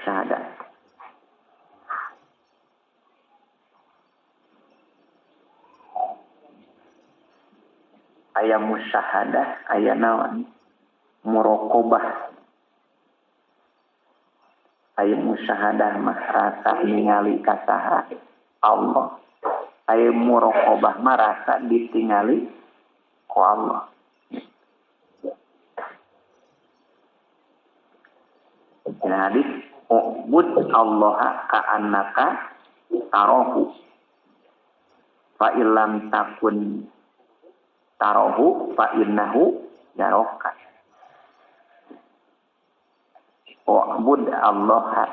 syahadat. Aya musyahadah, aya naon? Muraqabah. Aya musyahadah mah rasa ningali ka saha? Allah. Aya muraqabah mah rasa ditingali ku Allah. Hadis ubud Allah ka'annaka tarahu. Fa illam takun tarahu fa innahu yaraka. Ubud Allah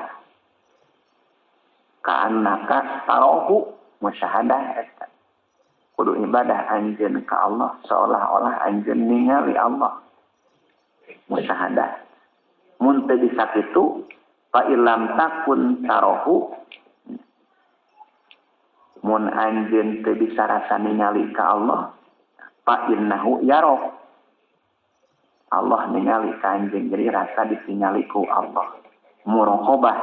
ka'annaka tarahu, musyahadah eta. Kudu ibadah anjeun ka Allah seolah-olah anjeun ningali Allah. Musyahadah. Mun teu bisa kitu fa illam takun tarahu, mun anjeun teu bisa rasa ningali ka Allah, fa innahu yarah. Allah ningali ka anjeun, jadi rasa ditingali ku Allah. Muraqabah.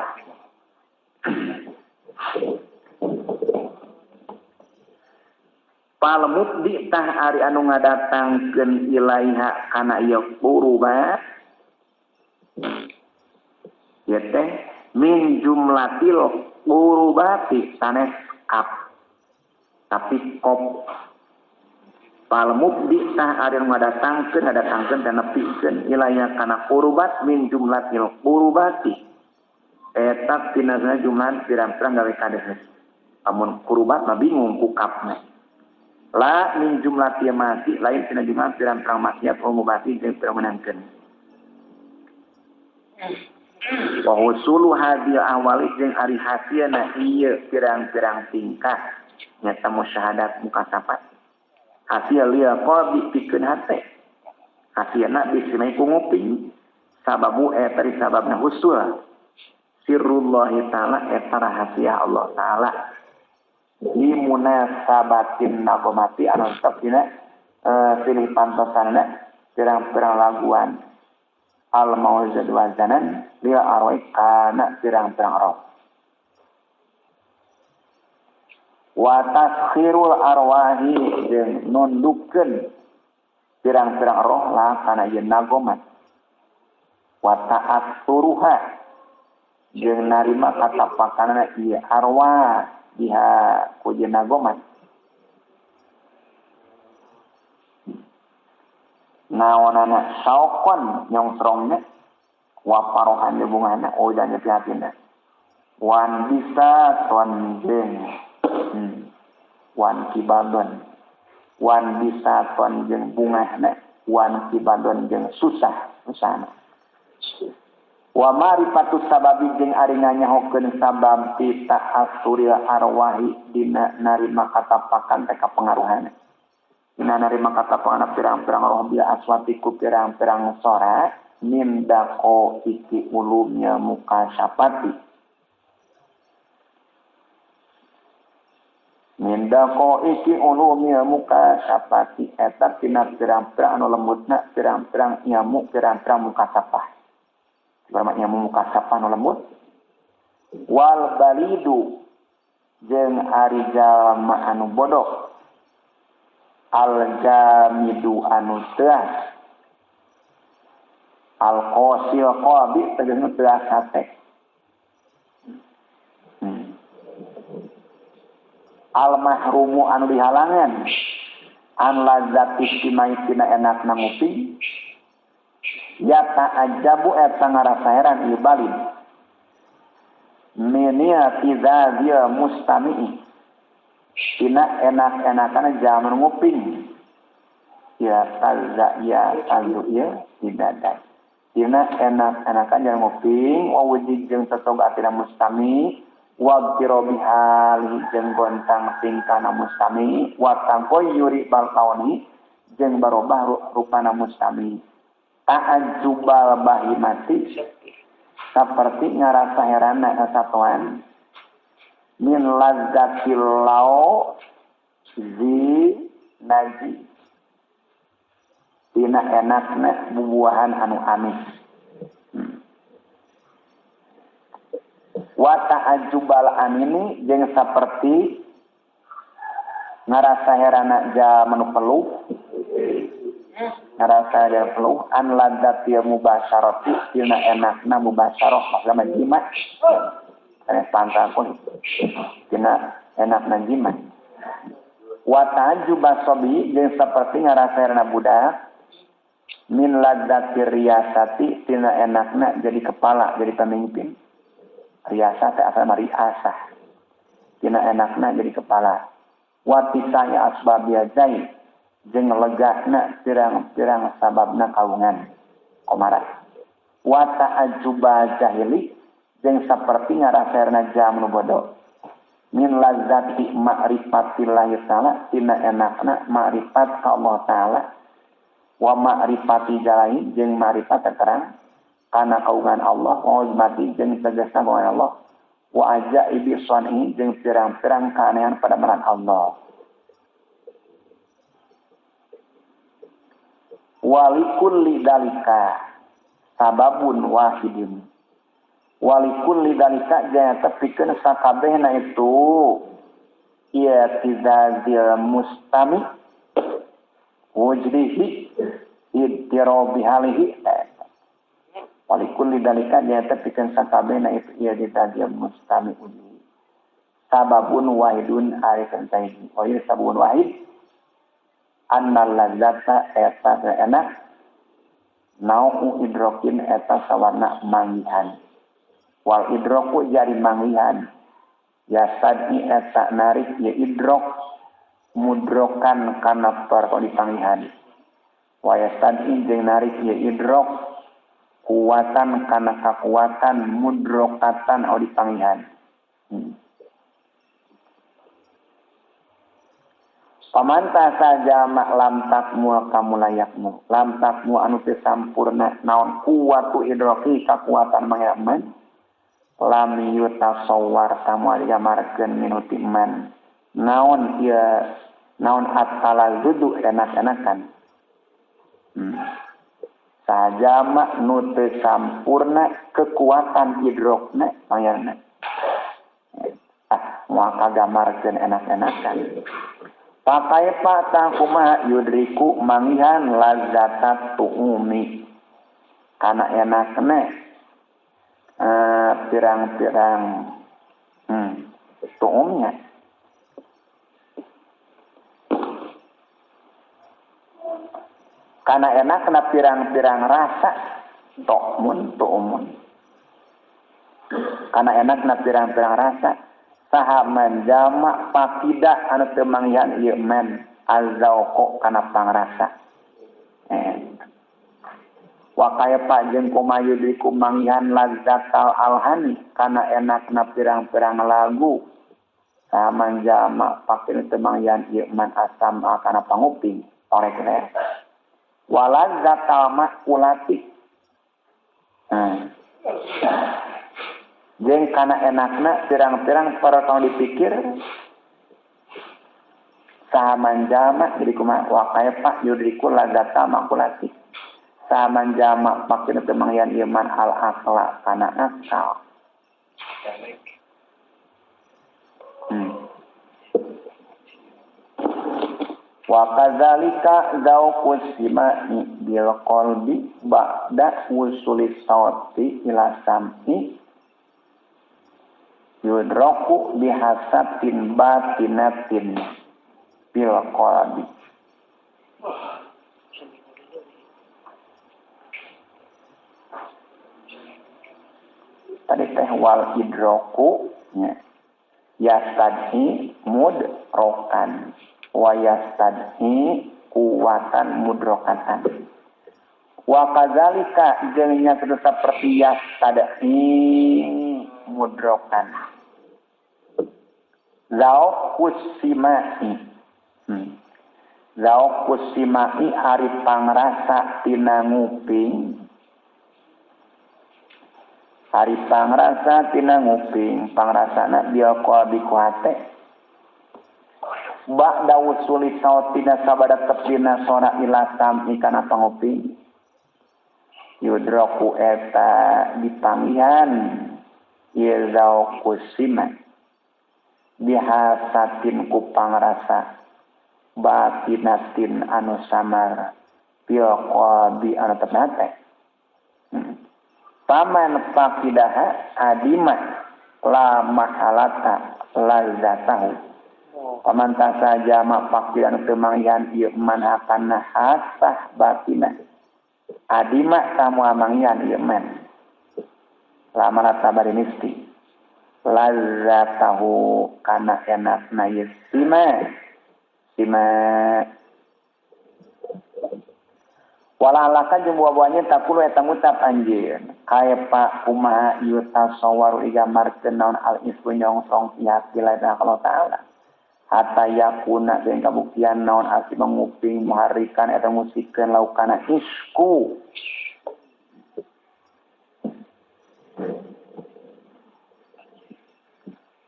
Palmut di tah ari anu ngadatangkeun ilaiha kana ieu qurubat. Ya teh min jumlatil qurubati sanes kap. Tapi kop palmut di tah ari anu ngadatangkeun dan nepikeun ilaiha kana qurubat min jumlatil qurubati. Eta tinazna jumlah pirang-pirang gawe kadehes. Amun qurubat mah bingung ku kapna. La min jumlah tiya mati lain tina jumlah pirang-pirang maksiat umubati jeung pirang menangkeun. Wa husulu hadil awali jeung ari hasilna ieu pirang-pirang tingkah nyata musyahadat mukasafat. Hasil liya qalbi pikeun hate. Hasilna bisimai ku nguping. Sababu tadi sababna husul. Sirrullahi ta'ala eta rahasia Allah ta'ala. Li munasabatin nagomati anu tepina pilih pantosanna pirang-pirang laguan al mauzad wazanan lil arwah kana pirang-pirang roh wa taskhirul arwahi jeung nundukkeun pirang-pirang roh lah kana ieu nagomat wa ta'atturuha jeung narima katapakanana ieu arwah diha kujeun nagomat. Naonana saokon nyongsrongna wa parohan bungana ojanya pihatina. Wan bisa ton jeung wan kibadon. Wan bisa ton jeung bungahna, wan kibadon jeung susahna. Wa ma'rifatus sababi jeung ari nganyahokeun sabab fi ta'assuril arwahi dina narima katapakan teh kapengaruhan. Dina narima katapakan pirang-pirang roh bil aswati ku pirang-pirang sora min daqo iki ulumnya mukasyafati. Min daqo iki ulumnya mukasyafati eta tina pirang-pirang anu lembutna pirang-pirang ilmu pirang-pirang mukasyafah. Bermakna mukasafah nu lembut wal balidu jeung ari jalma anu bodoh al jamidu anu teuas al qasil qalbi tegasna teuas hate al mahrumu anu dihalangan an lazati simai tina enakna nguping ya ta'ajabu eta ngarasa heran ieu balid menia tidadil mustami'i tina enak-enakana jaman nguping ya talza ya talu ya tidadai tina enak-enakan jaman nguping wa wujud jeung tetoga tina mustami wa birobihali jeung gontang tingkana mustami wa tangkoyuri balkauni jeung barobah rupana mustami ta'ajjubal bahimati seperti ngarasa heranna kasatuan min lazzatil lau zi naji tina enakna bubuahan anu amis Wa ta'ajjubal anini jeung saperti ngarasa herana jamanu peluh. Ngarasa jeung peluh an ladzati mubasyarati tina enakna mubasyarah maksudna jima. Pantangkun tina enakna jima. Wa ta'ajjuba sabi jeung saperti ngarasa herana budak min ladzati riyasati tina enakna jadi kepala jadi pemimpin. Riyasah teh asal mari asah. Tina enakna jadi kepala. Wa tisaya asbabiya jai jeung legana pirang-pirang sababna kaungan. Komara. Wa ta'ajjuba jahili jeung saperti ngaraserna jam nu bodoh. Min lazati ma'rifatillah ta'ala tina enakna ma'rifat ka Allah ta'ala. Wa ma'rifati jalai jeung ma'rifat terang kana kaungan Allah wa uzmati jeung tegasna kaungan Allah wa ajaibi sun'i jeung pirang-pirang keanehan pada meran Allah. Walikulli dalika sababun wahidin. Walikulli dalika jeung tepikeun sakabehna itu ieu tizazil mustami wujdihi idrobi halihi. Walikul lidalika nyata pikeun sakabehna itu ieu ditadiam mustami ujui. Sababun wahidun ari kentai. Oh ieu sababun wahid. Annal ladzata eta enak. Nau'u idrokin eta sawarna manggihan. Wal idroku jari manggihan. Yasadi eta narik ya idrok mudrokan kana perkara dipanggihan. Wa yasadi jeung narik ya idrok kuatan kana kakuatan mudrokatan au dipanggihan. Pamanta saja mak lam takmu kamu layakmu. Lam takmu anu teu sampurna naon kuwatu idroki kakuatan mangyaman. Lam yutasawwar kamu digamarkeun minuti man. Naon ieu naon at-tala dudu enak-enakan. Sajama nu teu sampurna kekuatan idrokna mayarna. Moal kagamarkeun enak-enakan. Pakai patang kumaha yudriku manggihan lazzatat tu'umi. Kana enakna pirang-pirang tu'umnya. Kana enakna pirang-pirang rasa tu'umun. Kana enakna pirang-pirang rasa saha manjama pakida anu teu manggihan ieu man azauqo kana pangrasa. Wa kaya pa jeung kumaha yudriku manggihan lazzatal alhani kana enakna pirang-pirang lagu. Saha manjama pakida teu manggihan ieu man asam kana panguping. Orek teh. Walazzatal makulati. Jeung kana enakna pirang-pirang perkara dipikir saha manjama jadi kumaha wa kaifa yudriku ladzata makulati saha manjama maksudna teu manggihan ieu man al aqla kana akal. Wa kadzalika zauqus sima'i bil qalbi ba'da wusulis sawti ila sam'i yudraku bihasatin batinatin bil qalbi. Tadi teh wal idroku yastadhi mudrokan wa yastadhi kuwatan mudrokatan. Wa kadzalika jeung nya seperti yastadhi mudrokan. Zauqus simai. Zauqus simai ari pangrasa tina nguping. Ari pangrasa tina nguping, pangrasana dia qalbi ku hate. Ba'da usuli sautina sabada tepina sora ilasam ikana panguping. Yudraku eta dipanggihan Yezau kusima bihasatin ku pangrasa batinatin anu samar fil qalbi anu ternate. Paman fakidaha adima la mahalata lazatahu. Paman saja mak fakidan temangyan ieu man hakana hasah batina. Adima tamu amangyan ieu man. La malata bari misti. Lazatahu kana enakna ieu sima walalaka jeung buah-buahnya takulu eta ngucap anjeun kaifa kumaha ieu tasawwaru digambarkeun naon al ismu nyongsong pihak bilada Allah taala hatta yakuna jeung kabuktian naon asli menguping muharrikan eta musikeun laukana isku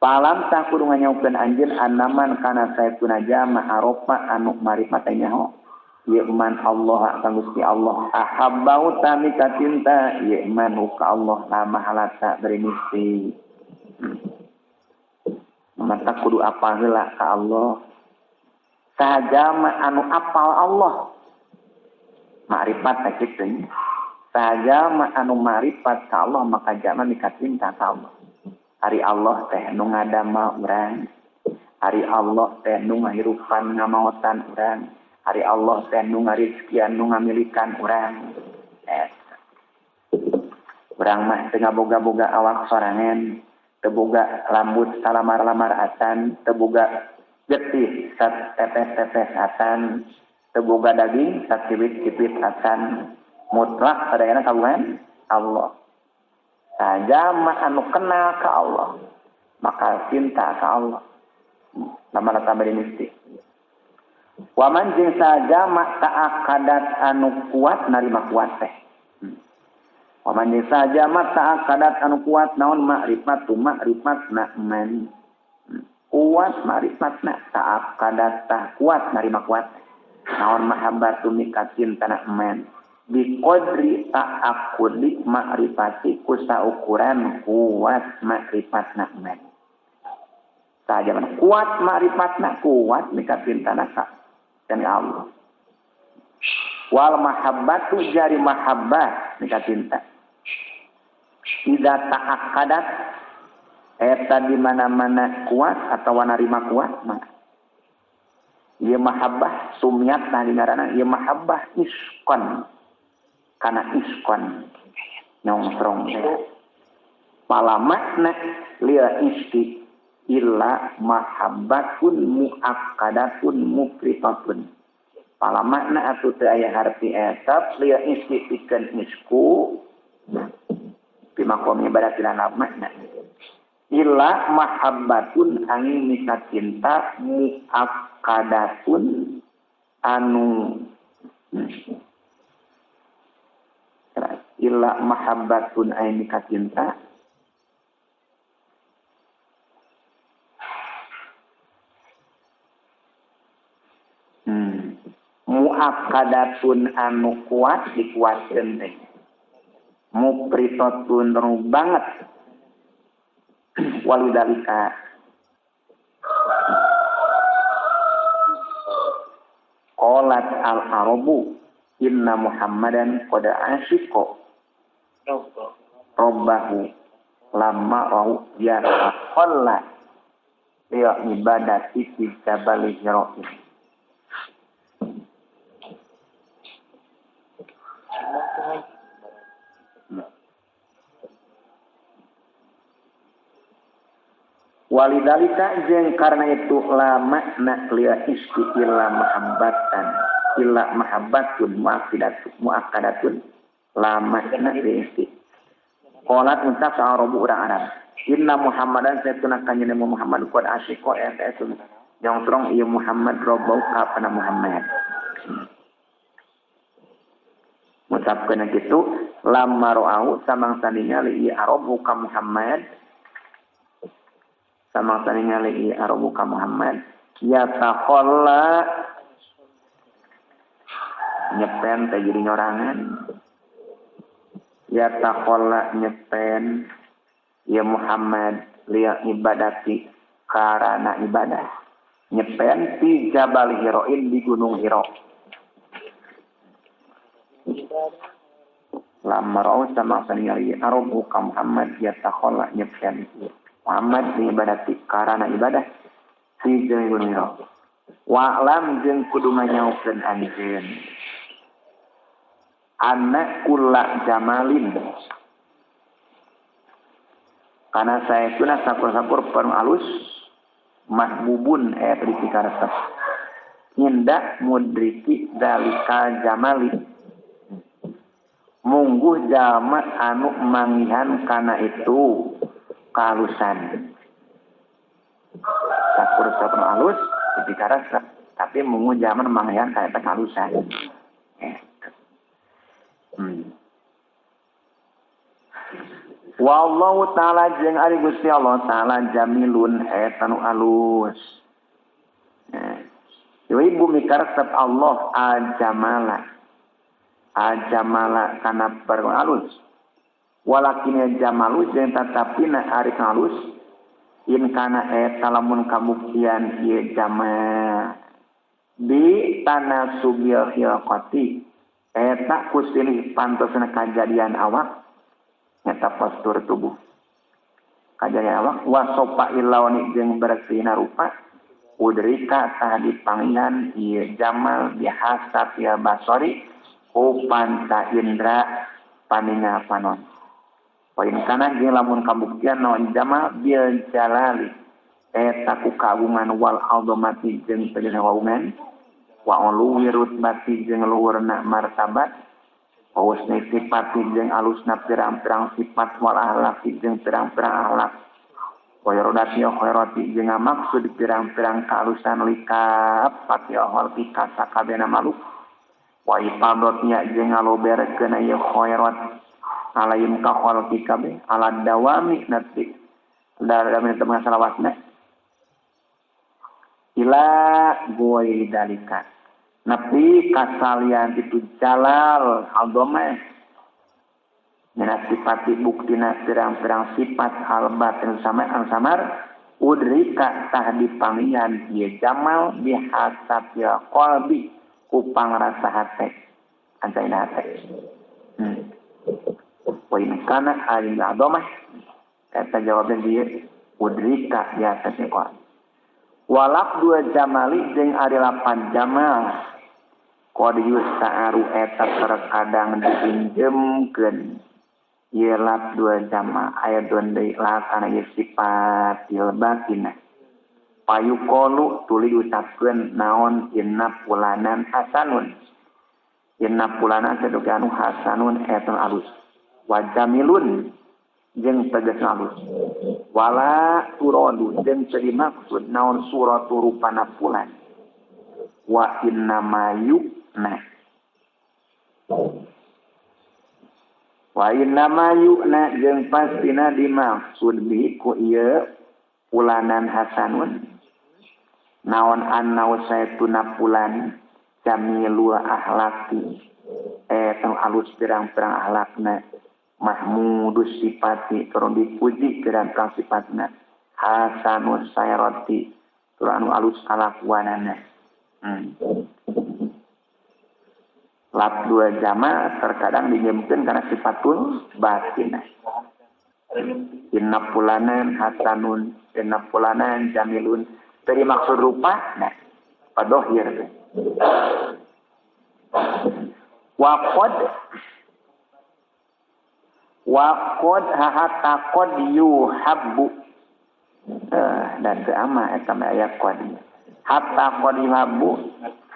palam tah kudu nganyaukeun anjeun anaman kana saepuna jama aropa anu marifat nyaho ieu man Allah kang Gusti Allah ahabbau tami kacinta ieu man ka Allah la mahalata bari misi mata kudu apal heula ka Allah sajama anu apal Allah marifat teh kitu sajama anu marifat ka Allah maka jama mikacinta ka Allah hari Allah teh nu ngadama urang hari Allah teh nu ngahirupan ngamaotan urang hari Allah teh nu ngarizkian nu ngamilikan urang urang mah teu ngaboga-boga awak sorangan teu boga rambut salamar-lamar atan teu boga getih satetes-tetes atan teu boga daging sakibit-kibit atan mutlak sadayana kagungan Allah sajama anu kenal ka Allah maka cinta ka Allah lamana tambari misti waman jeung sajama ta'akadat anu kuat narima kuat teh waman jeung sajama ta'akadat anu kuat naon ma'rifatna man kuat ma'rifatna ta'akadat tah kuat narima kuat naon mahabbatu mikacintana man biqadri ta'aqqudi ma'rifati kusa ukuran kuat ma'rifatna man sajaman kuat ma'rifatna kuat mikacintana ka dan Allah wal mahabbatu jari mahabbah mikacinta idza ta'aqqadat eta di mana-mana kuat atau narima kuat mah ieu mahabbah sumyat nah dingarana ieu mahabbah iskon kana iskon nyongsrong pala makna lia isti illa mahabbatun muakkadatun mukritatun pala makna atuh teu aya harfi etap lia isti pikeun isku pimakom ibadatina makna illa mahabbatun angin mika cinta muakkadatun anu illa mahabbatun aini kacinta muakkadatun anu kuat dikuatkeun teh mupritatun ru banget walidalika qalat al-arabu inna Muhammadan qad asyiqa Rabbahu lamma rahu yarqalla ya ibadati fi jabal Hira. Walidalika jeung karena itu la makna liya istilah mahabbatan illa mahabbatun muakkadatun la makna isti qalat uncap sa'arabu urang Arab inna Muhammadan saytuna kanjeng Muhammad qad asyiqa eta nyongtrong ieu Muhammad robbau ka kana Muhammad ngucapkeun kitu lamma ra'au samangsa ningali ieu arabu ka Muhammad samangsa ningali ieu arabu ka Muhammad ya taqalla nyepen teh jadi nyorangan ya taqalla nyepen ya Muhammad liya ibadati karana ibadah nyepen di Jabal Hiroin di Gunung Hiro. Lamrau sama saniyari arobu ka Muhammad ya takhola nyepen Muhammad li ibadati karana ibadah di Gunung Hiro. Wa'lam jeung kudu nganyaokeun anjeun anna kulla jamalin karena saya tuna sapur-sapur penuh alus mahbubun tripika resep ngindak mudriki dalika jamali mungguh jalma anu mangihan kana itu kalusan sapur-sapur penuh alus tripika resep tapi mungguh jalma mangihan kana itu kalusan. Wallahu ta'ala jeung ari Gusti Allah ta'ala jamilun etanu alus. Ibu mikaresep Allah ajamala kana perkara alus. Walakin jamalu jeung tatapina ari alus in kana eta lamun kabuktian ieu jamal bi tanasubil khilqati eta kusilih pantosna kajadian awak nyata postur tubuh kajadian awak wasopa ilauni jeung bersihna rupa udrika tadi panggilan ieu jamal bihasab ya basori upanta indra paninga panon poin kana jeung lamun kabuktian naon jamal bil jalali eta ku kagungan wal azamati jeung tegena kagungan wa uluwi rutbati jeung luhurna martabat Husni sifati jeung alusna pirang-pirang sifat wal ahlaki jeung pirang-pirang ahlak. Khairodati khairati jeung maksud pirang-pirang kalusan likap pati ahal pika sakabehna makhluk. Wa ifadotnya jeung ngaloberkeun aya khairat alaim ka khalqi kabeh ala dawami nati dalam teman salawatna ila goy dalika napi kasalian itu jalal aldome mina sifati buktina pirang-pirang sifat halbat yang samar udrika tahdi panggian ieu jamal bihasab ya qalbi kupang rasa hate antaina hate poin kana alim adomah kata jawaban dia udrika ya tasiko walak dua jamali jeung ari lapan jamal qadiyus sa'aru eta terkadang dipinjemkeun ieu lap dua jamal aya deui lakana ieu sifat batina payuqulu tuluy diucapkeun naon inna fulanan hasanun inna fulanan saduga anu hasanun eta alus wa jamilun jeung tegasna alus wala turadu jeung teu dimaksud naon suratu rupana fulan wa innama yu'na jeung pastina dimaksud bi ku ieu fulanan hasanun naon annau saytuna fulan jamilul ahlaki eta alus pirang-pirang ahlakna mahmudus sifati turun dipuji pirang-pirang sifatna hasanus sayrati turun alus kalakuanana lap dua jama terkadang dijemkeun karena sifatul batin inna fulanan hasanun inna fulanan jamilun dari maksud rupa nah padohir Waqad hatta qad yuhabbu dan keama eta ayat qad hatta qad yuhabbu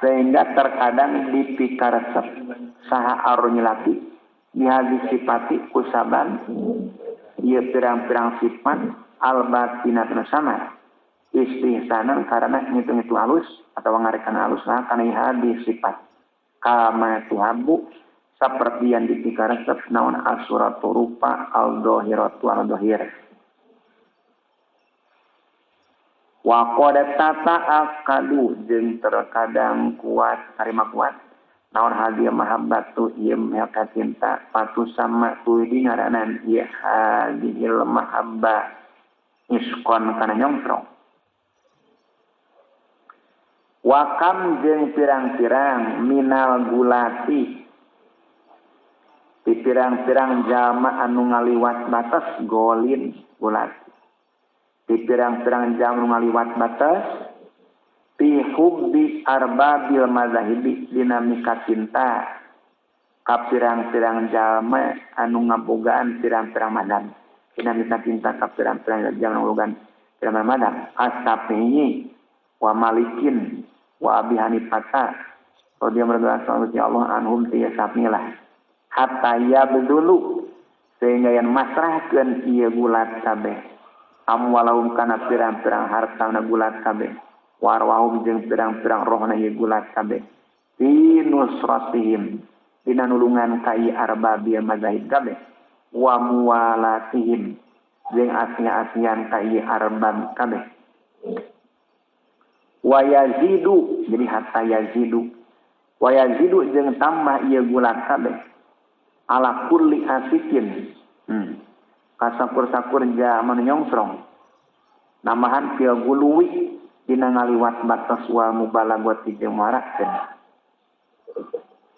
sehingga terkadang dipikaresep saha aruni laki dihadi sifati kusaban ieu pirang-pirang sifat albatinatna sama istihsanan karena ngitung-ngitung halus atau ngarekan halus lah kana hadi sifat kama tuhabbu seperti yang dipikaresep naon asuratu rupa al-dhahiratu al-dhahir wa qad tata'akadu jeung terkadang kuat tarima kuat naon hadiah mahabbatu ieu meka cinta patu sama tu di ngaranan ieu hadil mahabbah iskon kana nyongkrong wakam jeung pirang-pirang minal gulati di pirang-pirang jalma anu ngaliwat batas golin gulati di pirang-pirang jalma anu ngaliwat batas fi hubbi arbabil mazahibi dinamika cinta ka pirang-pirang jalma anu ngabogaan pirang-pirang madhab dinamika cinta ka pirang-pirang jalma anu ngabogaan pirang-pirang madhab as-Syafi'i wa Malikin wa Abi Hanifah radhiyallahu Allah anhum tiyasamilah hatta yabdulu sehingga yang masrahkeun ieu gulat kabeh amwalahum kana pirang-pirang hartana gulat kabeh warwahum jeung pirang-pirang rohna ieu gulat kabeh fi nusratihim dina nulungan ka ieu arbabil mazahib kabeh wa muwalatihim jeung asih-asihan ka ieu arbab kabeh wa yazidu jadi hatta yazidu wa yazidu jeung tambah ieu gulat kabeh ala kulli asikin kasakur-sakur jaman nyongsrong namahan fil guluwi dina ngaliwat batas wa mubalagati jeung marakeun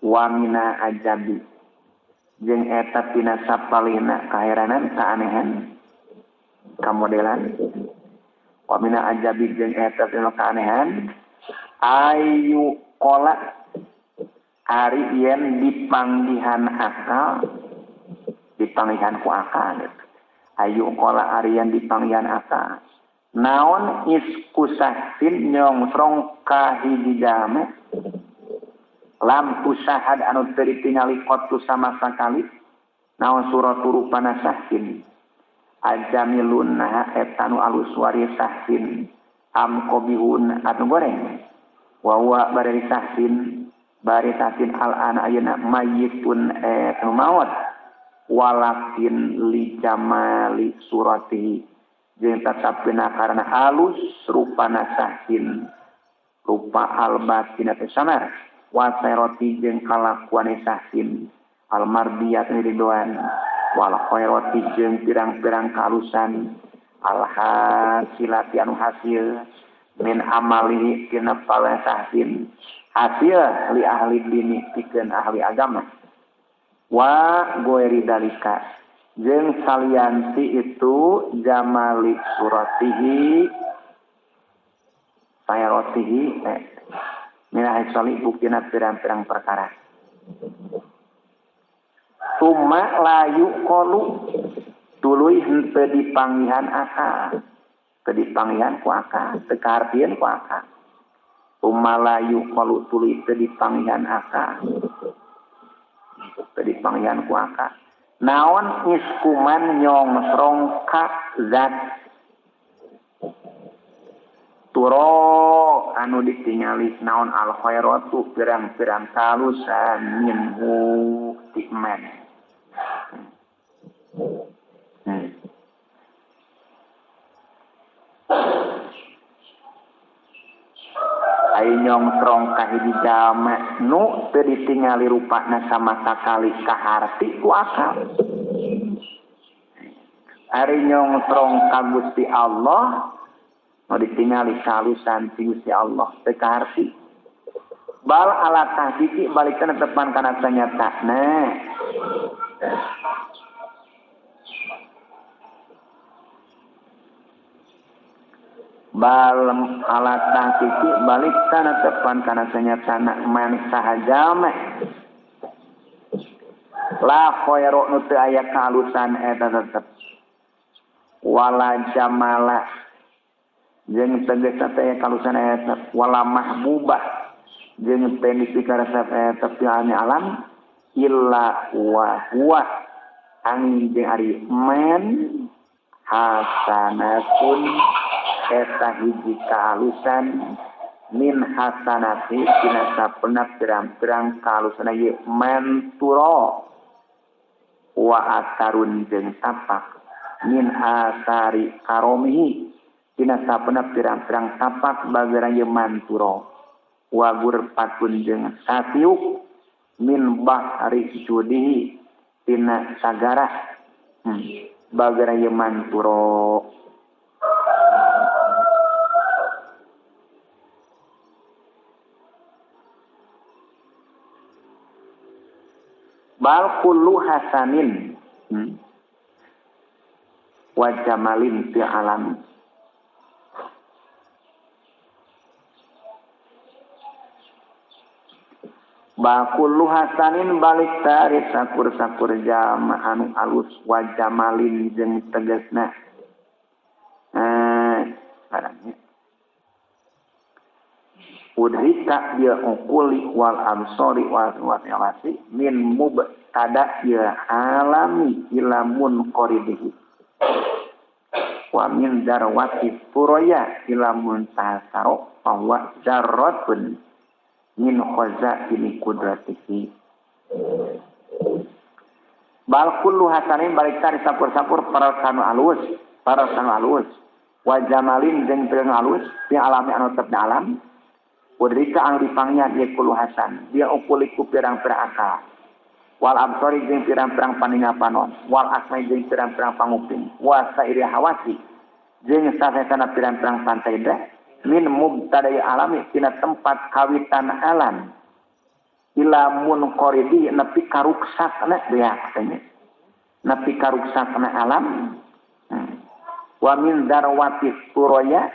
wa mina ajabi jeung eta tina sapalihna kaheranan kaanehan kamodelan wa mina ajabi jeung eta tina kaanehan ayu qala ari yen dipanggihan akal dipanggihan ku akal ayu qala ari yen dipanggihan akal naon iskusahsin nyongsrong ka hiji jalma lam tusahad anu teu ditingali qattu sama sakali naon suratu rupana sahsin ajamilun nah eta nu alus wari sahsin am qobihun anu goreng wa huwa bari sahsin baritatin al-ana ayeuna mayyitun maut walakin li jamali suratihi jeung tatapna karena halus rupana sahsin rupa al-batina tesanar wa sayrati jeung kalakuan sahsin al-mardiyat ridwan wal khairati jeung pirang-pirang kalusan al-hasilati anu hasil min amalihi tina pala sahsin hasil li ahli dini pikeun ahli agama wa goeri dalika jeung salianti itu jamali suratihi sayaratihi minah sali buktina pirang-pirang perkara summa layu qalu tuluy henteu dipanggihan akal teu dipanggihan ku akal teu kahartieun ku akal umalayu qalu tuluy teu dipanggihan akal teu dipanggihan ku akal naon iskuman nyongsrong ka zat turo anu ditingali naon al khairatu pirang-pirang kalusan minhu tikman ai nyongsrong ka hiji jalma nu teu ditingali rupana sama sakali kaharti ku akal ari nyongsrong ka Gusti Allah nu ditingali kalusan ti Gusti Allah teu kaharti bal ala tahqiqi balikeun tepan kana sanyatana bal alat tahqiqi balik kana tepan kana sanyatana man sahajama la khairu nu teu aya kalusan eta tetep wala jamala jeung tegas aya kalusan eta wala mahbubah jeung teu dipikarasa eta pialani alam illa wa huwa angin jeung ari man hasanatun eta hiji kahalusan min hasanati tina sapena pirang-pirang kahalusan ieu manturo wa asarun jeung tapak min asari karomihi tina sapena pirang-pirang tapak bagara ieu manturo wa gurpatun jeung sasiuk min bahri judihi tina sagara bagara yeman puro bal kullu hasanin wa jamalin fi alam Bakullu hasanin balik dari sakur-sakur jama anu alus wa jamalin jeung tegasna barangnya udrika dia ukuli wal absori wal wasi min mubtada ya alami ilamun qoridihi wa min darwati furoya ilamun tasaro bahwa darratun min khazaini qudratihi bal kullu hasanin balik tari sapur-sapur para kanu alus wa jamalin jeung teu alus fi alami anu teu alam udrika anu dipangnya dia kullu hasan dia ukuli ku pirang-pirang akal wal absari jeung pirang-pirang paningapanon wal asmai jeung pirang-pirang panguping wa sairi hawasi jeung sasana pirang-pirang pantai dah min mubtada'i alami tina tempat kawitan alam ilamun qoridi nepi karuksakna dia katanya nepi karuksakna alam wa min darwati suraya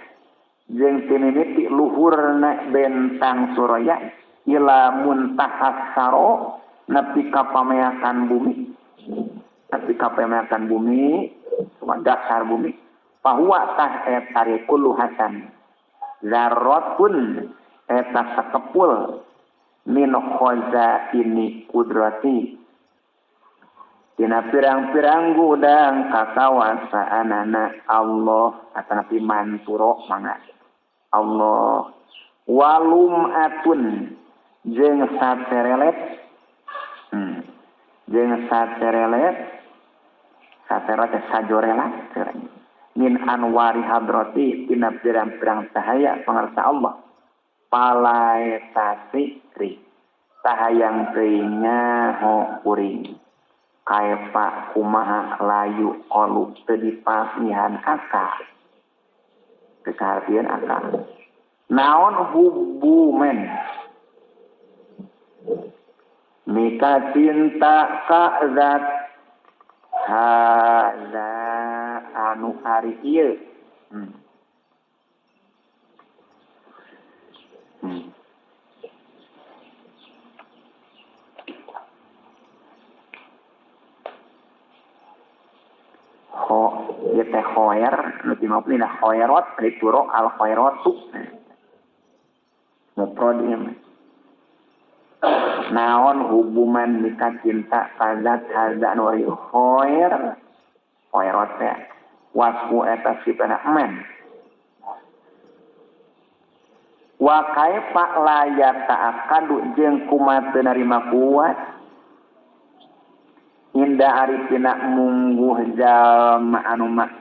jeung tinimiti luhurna bentang suraya ilamun tahassaro nepi ka pameakan bumi dasar bumi bahwa tah tari kullu hasan zarratun eta sakepul min khazaini qudrati tina pirang-pirang gudang kakawasaanana Allah atanapi manturo mangga Allah walum atun jeung saterelet sajorela min anwari hadrati tina pirang-pirang cahaya pangarsa Allah palai tasikri cahayang teuingnya ho kuring kaepa kumaha layu qalu teu dipasihan akal kekartian akal naon hubbu men mika cinta ka zat hadza anu hari ieu ieu teh khoer nu dimapulina khoerot dituro al khoeratu mufrad ieu naon hubungan mika cinta kazat hadza anu ari khoerot teh wasfu eta sifana men wa kaifa la yata'akadu jeung kumaha teu narima kuat inda arifina mungguh jalma anu mah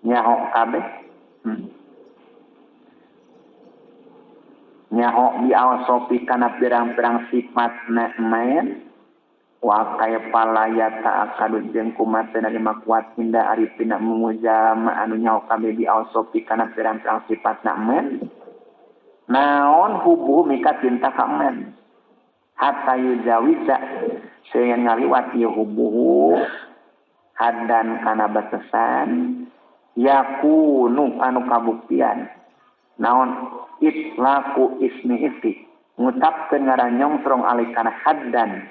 nyaho kabeh nyaho biasopi kana pirang-pirang sifatna men wa kaifa la yata'akadu jeung kumaha teu narima kuat inda arifina mungguh jalma anu nyaho kabeh biasopi kana pirang-pirang sifatna men naon hubuh mika cinta ka men hatta yujawiza sehingga ngaliwat ieu hubuh hadan kana batasan yakunu anu kabuktian naon itlaqu ismi isti ngucapkeun ngaran nyongtrong alih kana haddan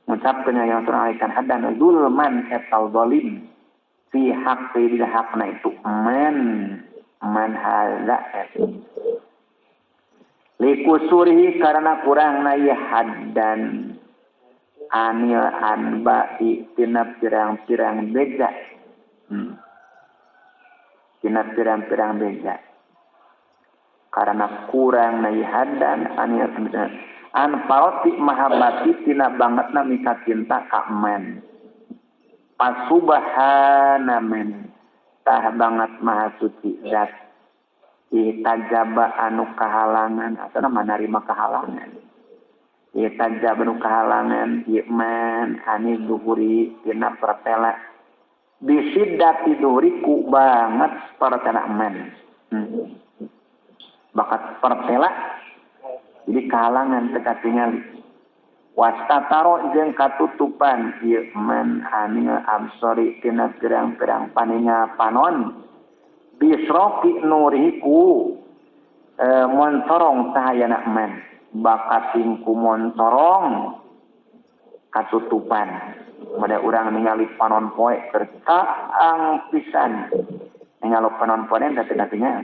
ngucapkeun ngaran nyongtrong alih kana haddan zulman etal zalim fi haqqi bil haqna itu man hadza likusurihi karena kurang na ieu haddan anil anba'i tina pirang-pirang beda tina pirang-pirang beda karena kurang na ieu haddan anil an paroti mahabbati tina bangetna mika cinta ka men pasubhana men tah banget maha suci zat itajaba anu kahalangan atau menerima kahalangan. Itajaba anu kahalangan iman ani duhuri tina pertela bisiddati duhuriku banget pertela men. Bakat pertela jadi kahalangan teka tingali. Wastataro jeung katutupan ieu man ani absori tina pirang-pirang paninga panon bisroki nuriku montorong sahayana man bakating ku montorong katutupan mada urang ningali panon poe kerta ang pisan ningali panon poe dati-datinya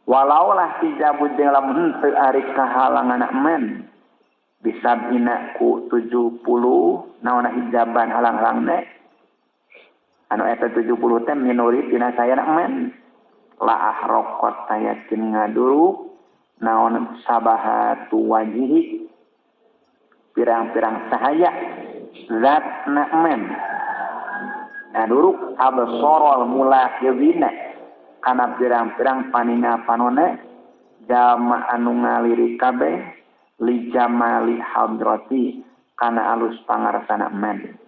walau lah tijabud jeung lamun teu ari kahalangan man bisa ina ku 70 naona hijaban halang-halangne anu eta 70 teh minori tina sayana men la ahraqat tayakin ngaduru naon sabahatu wajihi pirang-pirang sahaya zat na men ngaduru absorol mulahizina kana pirang-pirang paninga panone jama anu ngaliri kabeh li jamali hadrati kana alus pangarsana men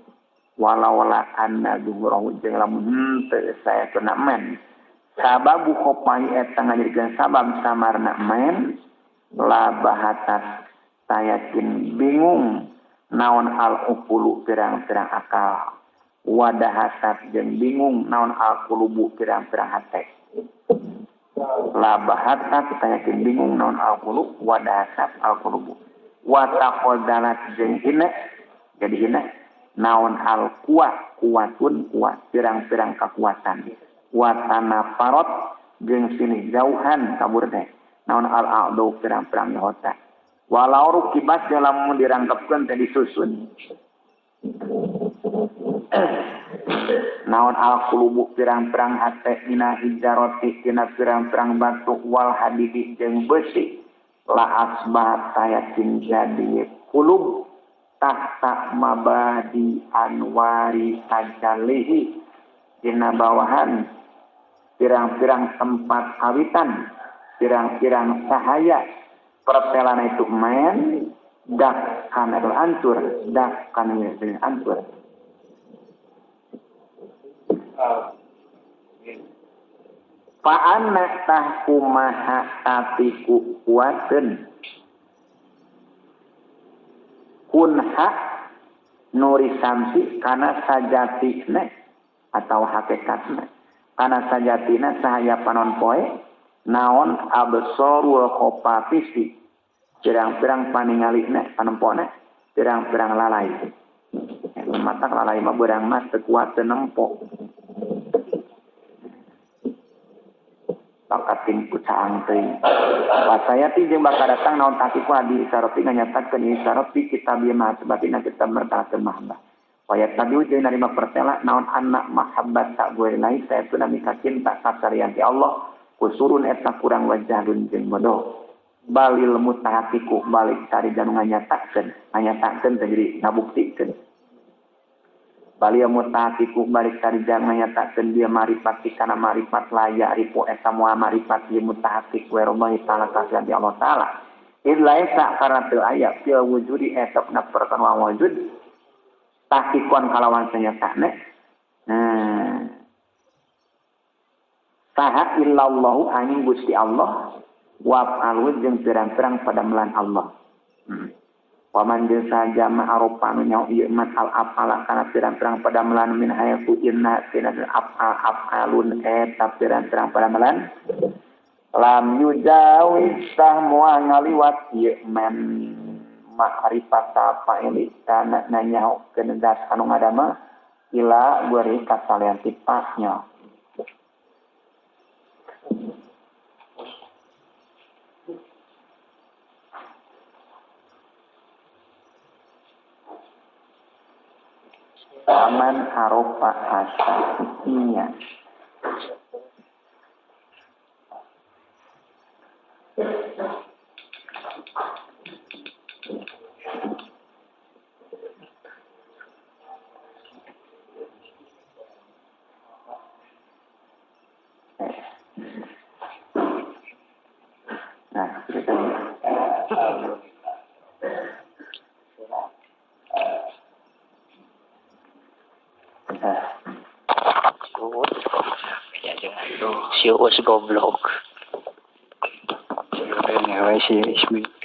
walau la anna duhurahu jeung lamun teu saya teu men sababu khopai eta ngajadikeun sabab samarna men la bahatat sayakin bingung naon al uqulu pirang-pirang akal wadahasat jeung bingung naon al qulubu pirang-pirang hate labahatat tayakin bingung naon al-qulub wa dasat al-qulubu wa taqaddalat jeung hina jadi hina naon al-quwah kuwatun kuat pirang-pirang kekuatan wa tanafarat jeung sinih jauhan kabur teh naon al-a'du pirang-pirang hota walau rukibat jeung lamun dirangkepkeun teh disusun naon al-qulubu pirang-pirang hate mina hijarati tina pirang-pirang batu wal hadidi jeung besi la asbat tayakin jadi qulub tahta mabadi anwari tajalihi dina bawahan pirang-pirang tempat kawitan pirang-pirang cahaya pertelana itu men dak kana hancur dak kana hancur Fa'anna tahkumaha tatiku kuaten kunha nuri samsi kana sajatina atau hakikatna kana sajatina sahaya panon poe naon absorul khopatisi pirang-pirang paningalina panempona pirang-pirang lalai matak lalai mah beurang mas teu kuat teu nempo bakating pucaang teuing wasayati jeung bakal datang naon takiku adi isarati nganyatakeun isarati kitab ieu mah sebatina kitab mertakeun mahabbah wayat tabiu jeung narima pertela naon anak mahabbat tak gue lain saya teu nami cinta kasarianti Allah kusurun eta kurang wajahun jeung bodoh balil mutahaqiqu balik cari janu nganyatakeun teh jadi ngabuktikeun balieu mutahaqiqu balik cari janu nganyatakeun dia marifat kana marifat layak ripo eta moal marifat ieu mutahaqiq wa rabbi taala kasih Allah taala illa esa karena teu aya fil wujudi esapna perkara wujud tahqiqan kalawan sanyatane saha illallahu angin Gusti Allah wa alwud jeung pirang-pirang padamelan Allah. Waman jeung saja ma'arufan nya ieu man al afala kana pirang-pirang padamelan min hayatu inna tina afalun eta pirang-pirang padamelan lam yujawiz tahmu'a ngaliwat ieu man ma'rifat fa'ili kana nanya keun das anu ngadama ila beri kasalian tipasnya. Aman arofa asasinya Si Uus goblok. Si